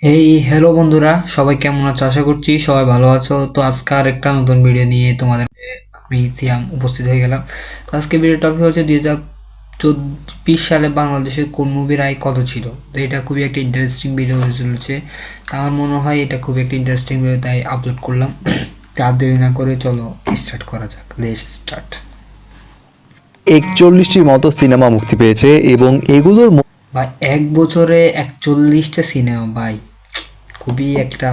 Hello বন্ধুরা, সবাই কেমন আছো? আশা করছি সবাই ভালো আছো। তো আজকে আর একটা নতুন ভিডিও নিয়ে তোমাদের আমি সিয়াম উপস্থিত হয়ে গেলাম। তো আজকে ভিডিও টপিক হচ্ছে 2020 সালে বাংলাদেশের কোন মুভির আয় কত ছিল। তো এটা খুবই একটা ইন্টারেস্টিং ভিডিও হয়ে চলেছে। তো আমার মনে হয় এটা খুবই একটা ইন্টারেস্টিং ভিডিও, তাই আপলোড করলাম। আর দেরি না করে চলো স্টার্ট করা যাক। Let's start. 41টির মতো সিনেমা মুক্তি পেয়েছে এবং এগুলোর ভাই, এক বছরে 41টা সিনেমা, ভাই খুবই একটা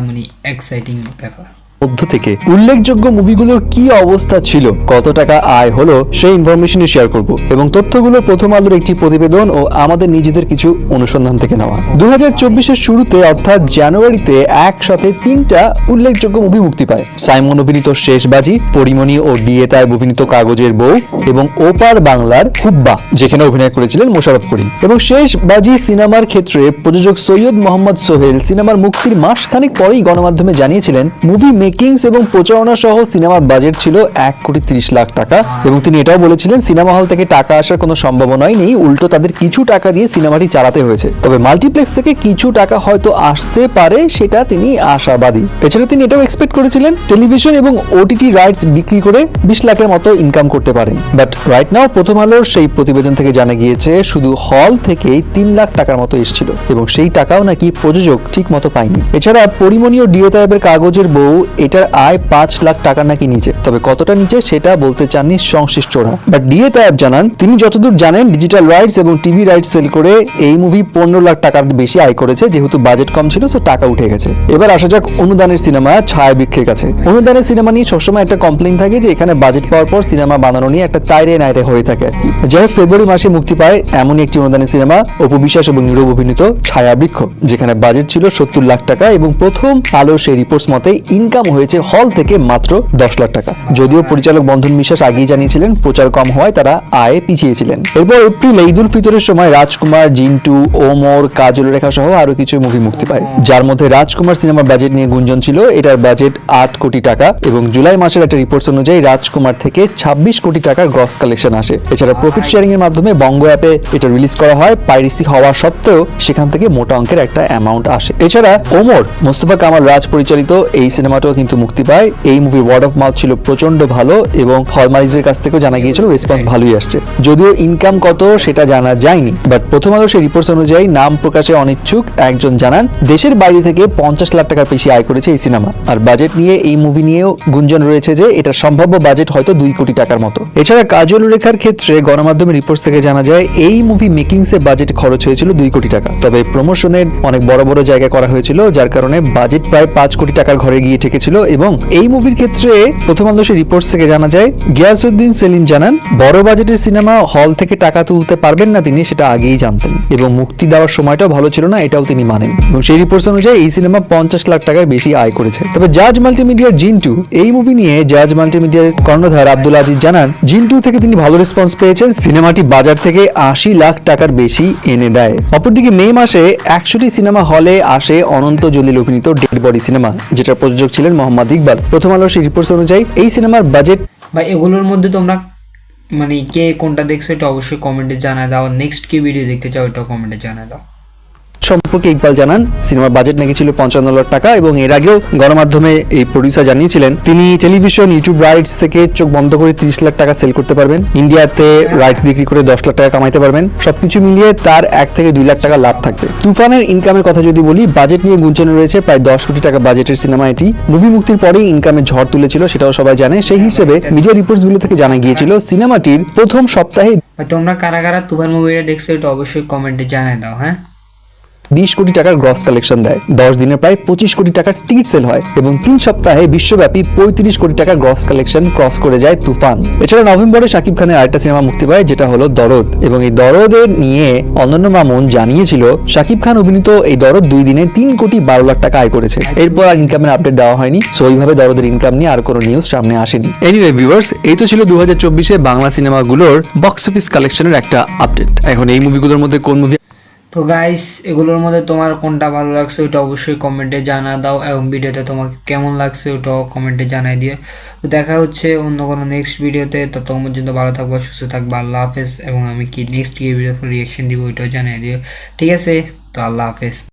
এক্সাইটিং ব্যাপার। মধ্য থেকে উল্লেখযোগ্য মুভিগুলোর কি অবস্থা ছিল, কত টাকা আয় হলো, সেই ইনফরমেশনই শেয়ার করব এবং তথ্যগুলো প্রথম আলোর একটি প্রতিবেদন ও আমাদের নিজেদের কিছু অনুসন্ধান থেকে নেওয়া। 2024-এর শুরুতে অর্থাৎ জানুয়ারিতে একসাথে 3টা উল্লেখযোগ্য মুভি মুক্তি পায়। সাইমন অভিনীত শেষবাজি, পরিমণি ও ডিএ তায়েব অভিনীত কাগজের বউ এবং ওপার বাংলার হুব্বা, যেখানে অভিনয় করেছিলেন মোশাররফ করিম। এবং শেষবাজি সিনেমার ক্ষেত্রে প্রযোজক সৈয়দ মোহাম্মদ সোহেল সিনেমার মুক্তির মাসখানেক পরেই গণমাধ্যমে জানিয়েছিলেন মুভি মেকিংস এবং প্রচারণা সহ সিনেমার বাজেট ছিল 1,30,00,000 টাকা এবং তিনি এটাও বলেছিলেন সিনেমা হল থেকে টাকা আসার কোনো সম্ভাবনাই নেই, উল্টো তাদের কিছু টাকা দিয়ে সিনেমাটি চালাতে হয়েছে। তবে মাল্টিপ্লেক্স থেকে কিছু টাকা হয়তো আসতে পারে, সেটা তিনি আশাবাদী। এছাড়া তিনি এটাও এক্সপেক্ট করেছিলেন টেলিভিশন এবং ওটিটি রাইটস বিক্রি করে 20 লাখের মতো ইনকাম করতে পারেন। বাট রাইট নাও প্রথম আলোর সেই প্রতিবেদন থেকে জানা গিয়েছে শুধু হল থেকেই 3 লাখ টাকার মতো এসেছিল এবং সেই টাকাও নাকি প্রযোজক ঠিক মতো পায়নি। এছাড়া পরিমণি ও ডিএ তায়েবের কাগজের বউ, এটার আয় 5 লাখ টাকা নাকি নিচে, তবে কতটা নিচে সেটা বলতে চাননি সংশ্লিষ্টরা। বাট ডিএ তায়েব জানান তিনি যতদূর জানেন ডিজিটাল রাইটস এবং টিভি রাইটস সেল করে এই মুভি 15 লাখ টাকার বেশি আয় করেছে, যেহেতু বাজেট কম ছিল সো টাকা উঠে গেছে। এবার আসা যাক অনুদানের সিনেমা ছায়া বিক্রির কাছে। অনুদানের সিনেমা নিয়ে সবসময় একটা কমপ্লেইন থাকে যে এখানে বাজেট পাওয়ার পর সিনেমা বানানো নিয়ে একটা তাইরে নাইরে হয়ে থাকে আর কি। যাই হোক, ফেব্রুয়ারি মাসে মুক্তি পায় এমনই একটি অনুদানের সিনেমা অপু বিশ্বাস এবং নীরব অভিনীত ছায়া বৃক্ষ, যেখানে বাজেট ছিল 70 লাখ টাকা এবং প্রথম আলোর সেই রিপোর্টস মতে ইনকাম হয়েছে হল থেকে মাত্র 10 লাখ টাকা। যদিও পরিচালক বন্ধন বিশ্বাস আগেই জানিয়েছিলেন প্রচার কম হওয়ায় তারা আয়ে পিছিয়েছিলেন। এরপর এপ্রিলে ঈদুল ফিতরের সময় রাজকুমার, জিন্টু, ওমর, কাজল রেখা সহ আরো কিছু মুভি মুক্তি পায়, যার মধ্যে রাজকুমার সিনেমার বাজেট নিয়ে গুঞ্জন ছিল। এটার বাজেট 8 কোটি টাকা এবং জুলাই মাসের একটা রিপোর্টস অনুযায়ী রাজকুমার থেকে 26 কোটি টাকার গ্রস কালেকশন আসে। এছাড়া প্রফিট শেয়ারিং এর মাধ্যমে বঙ্গ অ্যাপে এটা রিলিজ করা হয়। পাইরেসি হওয়া সত্ত্বেও সেখান থেকে মোটা অঙ্কের একটা অ্যামাউন্ট আসে। এছাড়া ওমর, মোস্তফা কামাল রাজ পরিচালিত এই সিনেমাটাও কিন্তু মুক্তি পায়। এই মুভির ওয়ার্ড অফ মাউথ ছিল প্রচন্ড ভালো এবং হলমার্কসের কাছ থেকেও জানা গিয়েছিল রেসপন্স ভালোই আসছে। যদিও ইনকাম কত সেটা জানা যায়নি, বাট প্রথম আলো সেই রিপোর্টস অনুযায়ী নাম প্রকাশে অনিচ্ছুক একজন জানান দেশের বাইরে থেকে 50 লাখ টাকার বেশি আয় করেছে এই সিনেমা। আর বাজেট নিয়ে এই মুভি নিয়েও গুঞ্জন রয়েছে যে এটা সম্ভাব্য বাজেট হয়তো 2 কোটি টাকার মতো। এছাড়া কাজল রেখার ক্ষেত্রে গণমাধ্যমের রিপোর্টস থেকে জানা যায় এই মুভি মেকিংসে বাজেট খরচ হয়েছিল 2 কোটি টাকা, তবে প্রমোশনের অনেক বড় বড় জায়গায় করা হয়েছিল, যার কারণে বাজেট প্রায় 5 কোটি টাকার ঘরে গিয়ে ঠেকেছিল। এবং এই মুভির ক্ষেত্রে প্রথম আলো সেই রিপোর্টস থেকে জানা যায় গিয়াসউদ্দিন সেলিম জানান বড় বাজেটের সিনেমা হল থেকে টাকা তুলতে পারবেন না তিনি, সেটা আগেই জানতেন এবং মুক্তি দেওয়ার সময়টাও ভালো ছিল না, এটাও তিনি মানেন। এবং সেই রিপোর্টস অনুযায়ী এই সিনেমা 50 লাখ টাকার বেশি আয় করেছে। তবে জাজ মাল্টিমিডিয়ার জিন্টু, এই মুভি নিয়ে জাজ মাল্টিমিডিয়ার কর্ণধার আব্দুল আজিজ জানান জিন্টু থেকে তিনি ভালো রেসপন্স পেয়েছেন, সিনেমাটি বাজার থেকে 80 লাখ টাকার বেশি এনে দেয়। অপরদিকে মে মাসে 100টি সিনেমা হলে আসে অনন্ত জলিল অভিনীত ডেড বডি সিনেমা, যেটার প্রযোজক ছিলেন মোহাম্মদ ইকবাল। প্রথম আলোর সেই রিপোর্টস অনুযায়ী এই সিনেমার বাজেট বা এগুলোর মধ্যে তোমরা কে কোনটা দেখছো এটা অবশ্যই কমেন্টে জানায় দাও। নেক্সট কি ভিডিও দেখতে চাও এটাও কমেন্টে জানায় দাও। সম্পর্কে ইকবাল জানান সিনেমার বাজেট নাকি ছিল 55 লাখ টাকা এবং এর আগেও গণমাধ্যমে এই প্রডিউসার জানিয়েছিলেন তিনি টেলিভিশন ইউটিউব রাইটস থেকে চোখ বন্ধ করে 30 লাখ টাকা সেল করতে পারবেন, ইন্ডিয়াতে রাইটস বিক্রি করে 10 লাখ টাকা কামাইতে পারবেন, সবকিছু মিলিয়ে তার 1 থেকে 2 লাখ টাকা লাভ থাকবে। তুফানের ইনকামের কথা যদি বলি, বাজেট নিয়ে গুঞ্জন রয়েছে প্রায় 10 কোটি টাকা বাজেটের সিনেমা এটি। মুভি মুক্তির পরেই ইনকামে ঝড় তুলেছিল, সেটাও সবাই জানে। সেই হিসেবে মিডিয়া রিপোর্টসগুলো থেকে জানা গিয়েছিল সিনেমাটির প্রথম সপ্তাহে তোমরা কারা কারা তুফান মুভিটা দেখছো এটা অবশ্যই কমেন্টে জানায় দাও। হ্যাঁ, 20 কোটি টাকার গ্রস কালেকশন দেয়, 10 দিনে প্রায় 25 কোটি টাকার টিকিট সেল হয় এবং 3 সপ্তাহে বিশ্বব্যাপী 35 কোটি টাকার গ্রস কালেকশন ক্রস করে যায় তুফান। এছাড়া নভেম্বরে শাকিব খানের আরেকটা সিনেমা মুক্তি পায় যেটা হলো দরদ, এবং এই দরদের নিয়ে অনন্য মামুন জানিয়েছিল শাকিব খান অভিনীত এই দরদ 2 দিনে 3 কোটি 12 লাখ টাকা আয় করেছে। এরপর আর ইনকামের আপডেট দেওয়া হয়নি, সো এইভাবে দরদের ইনকাম নিয়ে আর কোনো নিউজ সামনে আসেনি। এনিওয়ে ভিউয়ার্স, এই তো ছিল 2024-এ বাংলা সিনেমাগুলোর বক্স অফিস কালেকশনের একটা আপডেট। এখন এই মুভিগুলোর মধ্যে কোন মুভি তো গাইস, এগুলোর মধ্যে তোমার কোনটা ভালো লাগছে ওটা অবশ্যই কমেন্টে জানা দাও এবং ভিডিওতে তোমাকে কেমন লাগছে ওটাও কমেন্টে জানাই দিও। তো দেখা হচ্ছে অন্য কোনো নেক্সট ভিডিওতে। ততক্ষণ পর্যন্ত ভালো থাকবা, সুস্থ থাকবা, আল্লাহ হাফেজ। এবং আমি কি নেক্সট কি ভিডিও রিয়াকশন দিব ওইটাও জানাই দিও। ঠিক আছে, তো আল্লাহ হাফেজ।